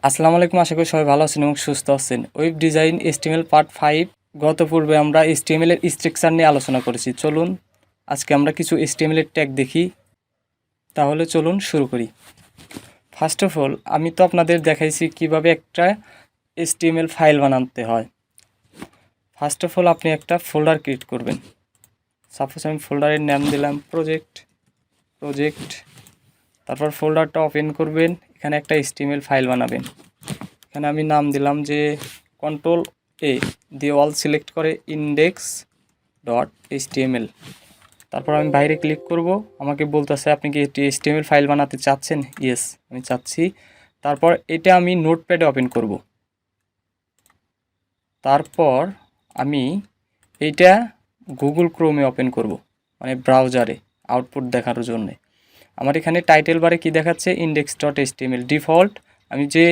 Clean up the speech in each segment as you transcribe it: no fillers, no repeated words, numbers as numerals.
আসসালামু আলাইকুম, আশা করি সবাই ভালো আছেন এবং সুস্থ আছেন। ওয়েব ডিজাইন HTML পার্ট 5 গত পূর্বে আমরা HTML এর স্ট্রাকচার নিয়ে আলোচনা করেছি। চলুন আজকে আমরা কিছু HTML এর ট্যাগ দেখি। তাহলে চলুন শুরু করি। ফার্স্ট অফ অল আমি তো আপনাদের দেখাইছি কিভাবে একটা HTML ফাইল বানাতে হয়। ফার্স্ট অফ অল আপনি একটা ফোল্ডার ক্রিয়েট করবেন। সাপোজ আমি ফোল্ডারের নাম দিলাম প্রজেক্ট। তারপর ফোল্ডারটা ওপেন করবেন, এখানে একটা HTML ফাইল বানাবেন। এখানে আমি নাম দিলাম যে Ctrl+A দিয়ে অল সিলেক্ট করে index.html। তারপর আমি বাইরে ক্লিক করব, আমাকে বলতেছে আপনি কি একটি HTML ফাইল বানাতে চাচ্ছেন? ইয়েস, আমি চাচ্ছি। তারপর এটা আমি নোটপ্যাডে ওপেন করব। তারপর আমি এইটা গুগল ক্রোমে ওপেন করব, মানে ব্রাউজারে আউটপুট দেখার জন্য। আমার এখানে টাইটেল বারে কি দেখাচ্ছে? index.html ডিফল্ট আমি যে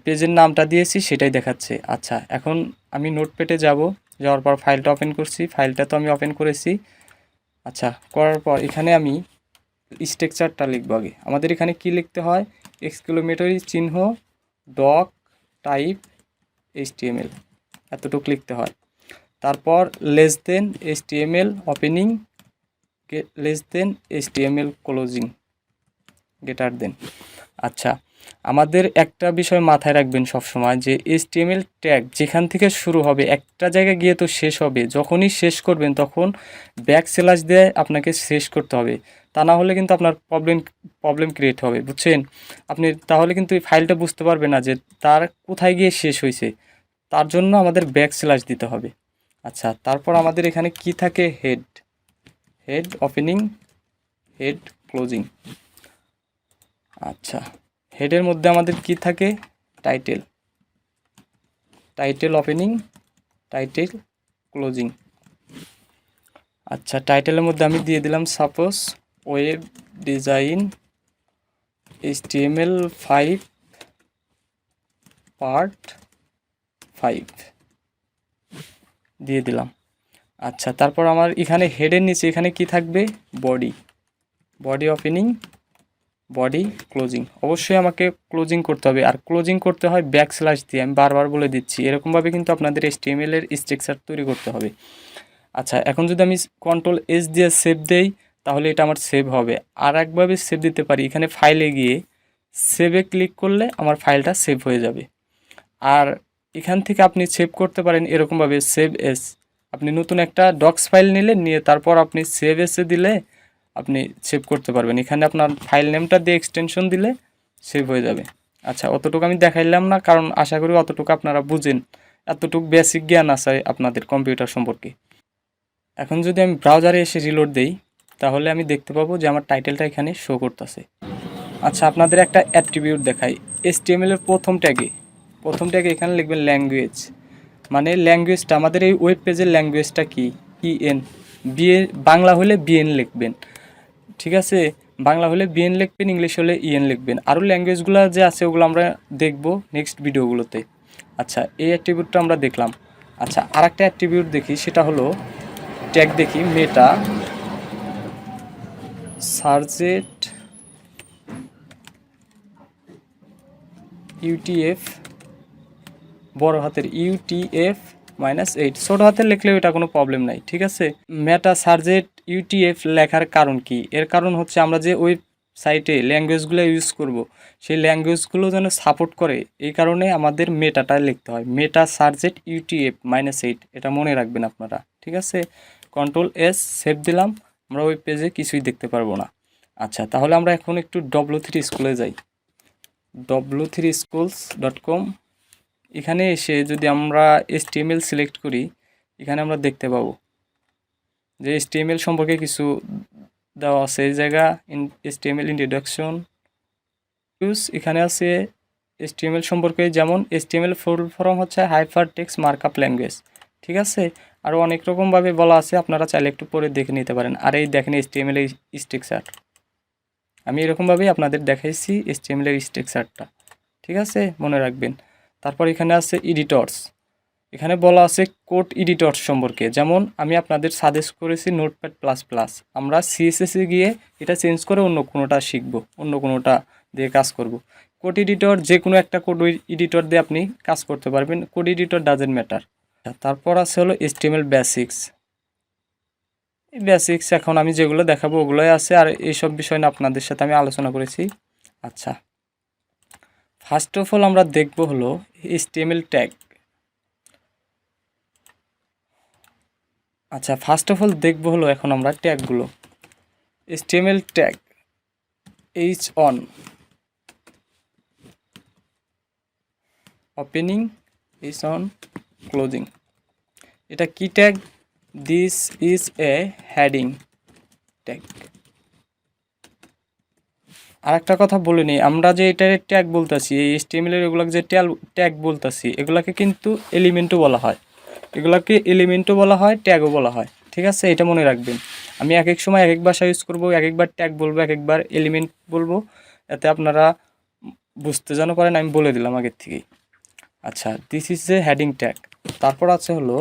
পেজের নামটা দিয়েছি সেটাই দেখাচ্ছে। আচ্ছা, এখন আমি নোটপ্যাডে যাওয়ার পর ফাইলটা ওপেন করছি। ফাইলটা তো আমি ওপেন করেছি। আচ্ছা, করার পর এখানে আমি স্ট্রাকচারটা লিখব। আগে আমাদের এখানে কি লিখতে হয়? এক্সক্লেমেটরি চিহ্ন ডক টাইপ HTML এতটুকু লিখতে হয়। তারপর less than HTML opening less than HTML closing greater than. আচ্ছা, আমাদের একটা বিষয় মাথায় রাখবেন সবসময় যে HTML ট্যাগ যেখান থেকে শুরু হবে একটা জায়গায় গিয়ে তো শেষ হবে। যখনই শেষ করবেন তখন ব্যাকস্ল্যাশ দিয়ে আপনাকে শেষ করতে হবে, তা না হলে কিন্তু আপনার প্রবলেম ক্রিয়েট হবে, বুঝছেন? আপনি তাহলে কিন্তু এই ফাইলটা বুঝতে পারবেন না যে তার কোথায় গিয়ে শেষ হয়েছে। তার জন্য আমাদের ব্যাকস্ল্যাশ দিতে হবে। আচ্ছা, তারপর আমাদের এখানে কি থাকে? Head opening head closing. আচ্ছা, হেডের মধ্যে আমাদের কি থাকে? Title opening title closing. আচ্ছা, টাইটেলের মধ্যে আমি দিয়ে দিলাম suppose web design HTML5 part 5 দিয়ে দিলাম। আচ্ছা, তারপর আমার এখানে হেডের নিচে এখানে কি থাকবে? Body opening body closing. অবশ্যই আমাকে ক্লোজিং করতে হবে, আর ক্লোজিং করতে হয় ব্যাকস্ল্যাশ দিয়ে। আমি বারবার বলে দিচ্ছি, এরকমভাবে কিন্তু আপনাদের HTML এর স্ট্রাকচার তৈরি করতে হবে। আচ্ছা, এখন যদি আমি Ctrl+S দিয়ে সেভ দেই তাহলে এটা আমার সেভ হবে। আর একভাবে সেভ দিতে পারি, এখানে ফাইলে গিয়ে সেভে ক্লিক করলে আমার ফাইলটা সেভ হয়ে যাবে। আর এখান থেকে আপনি সেভ করতে পারেন এরকমভাবে সেভ এস। আপনি নতুন একটা ডক্স ফাইল নিয়ে তারপর আপনি সেভ এসে দিলে আপনি সেভ করতে পারবেন। এখানে আপনার ফাইল নেমটা দিয়ে এক্সটেনশন দিলে সেভ হয়ে যাবে। আচ্ছা, অতটুকু আমি দেখাইলাম না, কারণ আশা করি অতটুকু আপনারা বুঝেন, এতটুকু বেসিক জ্ঞান আছে আপনাদের কম্পিউটার সম্পর্কে। এখন যদি আমি ব্রাউজারে এসে রিলোড দেই তাহলে আমি দেখতে পাবো যে আমার টাইটেলটা এখানে শো করতেছে। আচ্ছা, আপনাদের একটা অ্যাট্রিবিউট দেখাই। HTML এর প্রথম ট্যাগে এখানে লিখবেন ল্যাঙ্গুয়েজ, মানে ল্যাঙ্গুয়েজটা আমাদের এই ওয়েব পেজের ল্যাঙ্গুয়েজটা কি? EN বাংলা হলে BN লিখবেন, ঠিক আছে? বাংলা হলে BN লিখবেন, ইংলিশ হলে EN লিখবেন। আরও ল্যাঙ্গুয়েজগুলো যে আছে ওগুলো আমরা দেখব নেক্সট ভিডিওগুলোতে। আচ্ছা, এই অ্যাট্রিবিউটটা আমরা দেখলাম। আচ্ছা, আর একটা অ্যাট্রিবিউট দেখি, সেটা হলো ট্যাগ দেখি মেটা সার্জেট UTF বড় হাতের UTF-8, ছোট হাতের লিখলেও এটা কোনো প্রবলেম নাই, ঠিক আছে? মেটা সার্জেট UTF লেখার কারণ কি? এর কারণ হচ্ছে আমরা যে ওয়েবসাইটে ল্যাঙ্গুয়েজগুলো ইউজ করব সেই ল্যাঙ্গুয়েজগুলো যেন সাপোর্ট করে, এই কারণে আমাদের মেটাটা লিখতে হয়। মেটা সার্জেট UTF-8, এটা মনে রাখবেন আপনারা, ঠিক আছে? Ctrl+S সেভ দিলাম, আমরা ওই পেজে কিছুই দেখতে পারবো না। আচ্ছা, তাহলে আমরা এখন একটু W3 স্কুলে যাই, w3schools.com। এখানে এসে যদি আমরা HTML সিলেক্ট করি, এখানে আমরা দেখতে পাবো যে HTML সম্পর্কে কিছু দেওয়া আছে। এই জায়গা HTML ইন্ট্রোডাকশন এখানে আছে HTML সম্পর্কে, যেমন HTML ফুল ফর্ম হচ্ছে হাইপার টেক্সট মার্কআপ ল্যাঙ্গুয়েজ, ঠিক আছে? আরও অনেক রকমভাবে বলা আছে, আপনারা চাইলে একটু পরে দেখে নিতে পারেন। আর এই দেখেন HTML এর স্ট্রাকচার, আমি এরকমভাবেই আপনাদের দেখাইছি HTML এর স্ট্রাকচারটা, ঠিক আছে? মনে রাখবেন। তারপর এখানে আছে এডিটরস, এখানে বলা আছে কোড এডিটরস সম্পর্কে। যেমন আমি আপনাদের সাজেস্ট করেছি নোটপ্যাড প্লাস প্লাস, আমরা CSS এ গিয়ে এটা চেঞ্জ করে অন্য কোনোটা শিখব, অন্য কোনোটা দিয়ে কাজ করব। কোড এডিটর যে কোনো একটা কোড এডিটর দিয়ে আপনি কাজ করতে পারবেন, কোড এডিটর ডাজেন্ট ম্যাটার। তারপর আছে হলো HTML বেসিক্স। এই বেসিক্স এখন আমি যেগুলো দেখাবো ওগুলোই আছে, আর এইসব বিষয় না আপনাদের সাথে আমি আলোচনা করেছি। আচ্ছা, ফার্স্ট অফ অল আমরা দেখব হলো HTML ট্যাগ। আচ্ছা, ফার্স্ট অফ অল দেখব হলো এখন আমরা ট্যাগগুলো। HTML tag h1 opening, h1 closing. এটা কি ট্যাগ? This is a heading tag. আর একটা কথা বলে নিই, আমরা যে এটার ট্যাগ বলতেছি, এই HTML এর এগুলোকে যে ট্যাগ বলতেছি, এগুলাকে কিন্তু এলিমেন্টও বলা হয়, এগুলাকে এলিমেন্টও বলা হয়, ট্যাগও বলা হয়। ঠিক আছে, এটা মনে রাখবেন। আমি এক এক সময় এক এক ভাষা ইউজ করবো, এক একবার ট্যাগ বলবো, এক একবার এলিমেন্ট বলবো, এতে আপনারা বুঝতে যেন পারেন, আমি বলে দিলাম আগের থেকেই। আচ্ছা, this is a heading tag. তারপর আছে হলো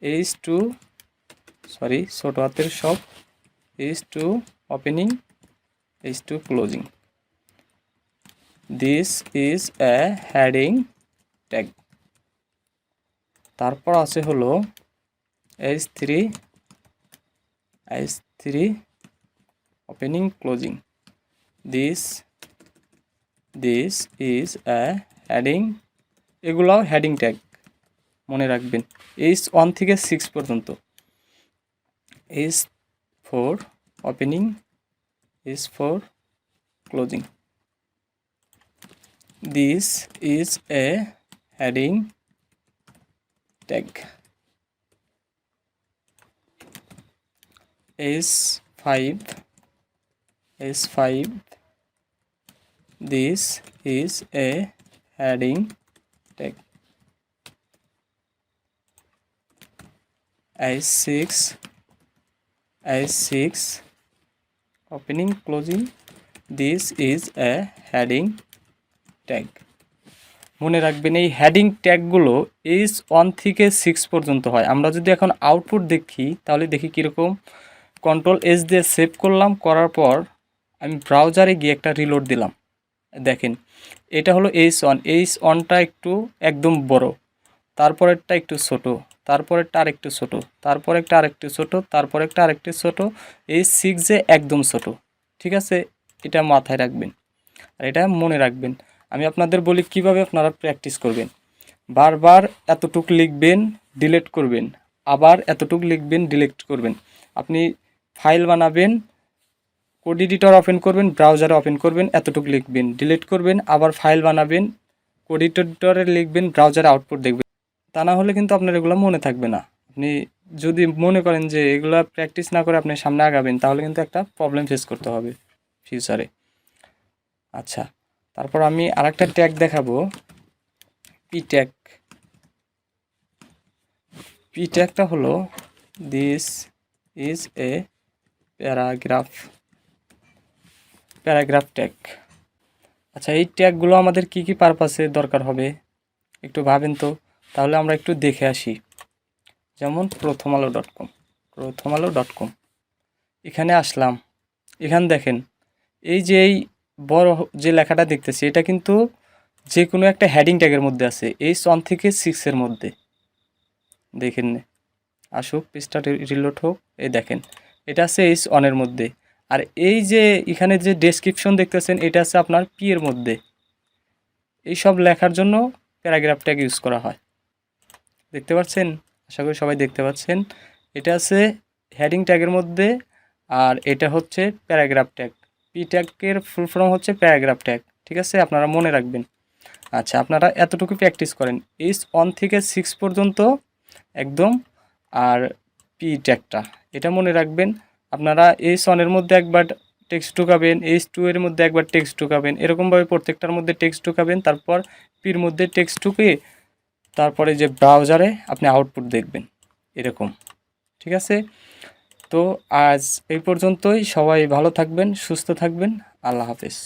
h2, সরি ছোট হাতের সব, h2 opening, h2 closing. This is a heading tag. তারপর আছে হলো h3 opening closing. This is a heading, এগুলাও হেডিং ট্যাগ মনে রাখবেন, h1 থেকে 6 পর্যন্ত। h4 opening, h4 closing. This is a heading tag. h5 this is a heading tag. h6 opening closing, this is a heading tag. মনে রাখবেন এই heading ট্যাগগুলো h1 থেকে 6 পর্যন্ত হয়। আমরা যদি এখন আউটপুট দেখি তাহলে দেখি কীরকম। Ctrl+S দিয়ে সেভ করলাম, করার পর আমি ব্রাউজারে গিয়ে একটা রিলোড দিলাম। দেখেন এটা হলো h1টা একটু একদম বড়, তারপরেরটা একটু ছোট, তারপরেরটা আরেকটু ছোট, তারপরেরটা আরেকটু ছোট, তারপরেরটা আরেকটু ছোট, h6 একদম ছোট। ঠিক আছে, এটা মাথায় রাখবেন আর এটা মনে রাখবেন। আমি আপনাদের বলি কিভাবে আপনারা প্র্যাকটিস করবেন। বারবার এতটুক লিখবেন, ডিলিট করবেন, আবার এতটুক লিখবেন, ডিলিট করবেন। আপনি ফাইল বানাবেন, কোড এডিটর ওপেন করবেন, ব্রাউজারে ওপেন করবেন, এতটুকু লিখবেন, ডিলিট করবেন, আবার ফাইল বানাবেন, কোড এডিটরে লিখবেন, ব্রাউজারে আউটপুট দেখবেন। তা না হলে কিন্তু আপনার এগুলো মনে থাকবে না। আপনি যদি মনে করেন যে এগুলো প্র্যাকটিস না করে আপনি সামনে আগাবেন, তাহলে কিন্তু একটা প্রবলেম ফেস করতে হবে ফিউচারে। আচ্ছা, তারপর আমি আরেকটা ট্যাগ দেখাবো, পি ট্যাগ। পি ট্যাগটা হলো this is a paragraph tag. আচ্ছা, এই ট্যাগগুলো আমাদের কি কি পারপাসে দরকার হবে একটু ভাবেন তো, তাহলে আমরা একটু দেখে আসি। যেমন প্রথমআলো.com, এখানে আসলাম, এখানে দেখেন এই যে এই বড় যে লেখাটা দেখতেছি, এটা কিন্তু যে কোনো একটা হেডিং ট্যাগের মধ্যে আছে, h1 থেকে 6 মধ্যে। দেখেন, আসুক পৃষ্ঠা রিলোড হোক, এই দেখেন এটা আছে h1 মধ্যে। আর এই যে এখানে যে ডেসক্রিপশন দেখতেছেন, এটা আছে আপনার পি এর মধ্যে। এই সব লেখার জন্য প্যারাগ্রাফ ট্যাগ ইউজ করা হয়। দেখতে পাচ্ছেন? আশা করি সবাই দেখতে পাচ্ছেন। এটা আছে হেডিং ট্যাগের মধ্যে, আর এটা হচ্ছে প্যারাগ্রাফ ট্যাগ। পি ট্যাগের ফুল ফর্ম হচ্ছে প্যারাগ্রাফ ট্যাগ। ঠিক আছে, আপনারা মনে রাখবেন। আচ্ছা, আপনারা এতটুকু প্র্যাকটিস করেন, h1 থেকে 6 পর্যন্ত একদম। আর পি ট্যাগটা এটা মনে রাখবেন। আপনারা h1 মধ্যে একবার টেক্সট ঢুকাবেন, h2 মধ্যে একবার টেক্সট ঢুকাবেন, এরকমভাবে প্রত্যেকটার মধ্যে টেক্সট ঢুকাবেন, তারপর পির মধ্যে টেক্সট ঢুকিয়ে তারপরে যে ব্রাউজারে আপনি আউটপুট দেখবেন এরকম। ঠিক আছে, তো আজ এই পর্যন্তই। সবাই ভালো থাকবেন, সুস্থ থাকবেন। আল্লাহ হাফেজ।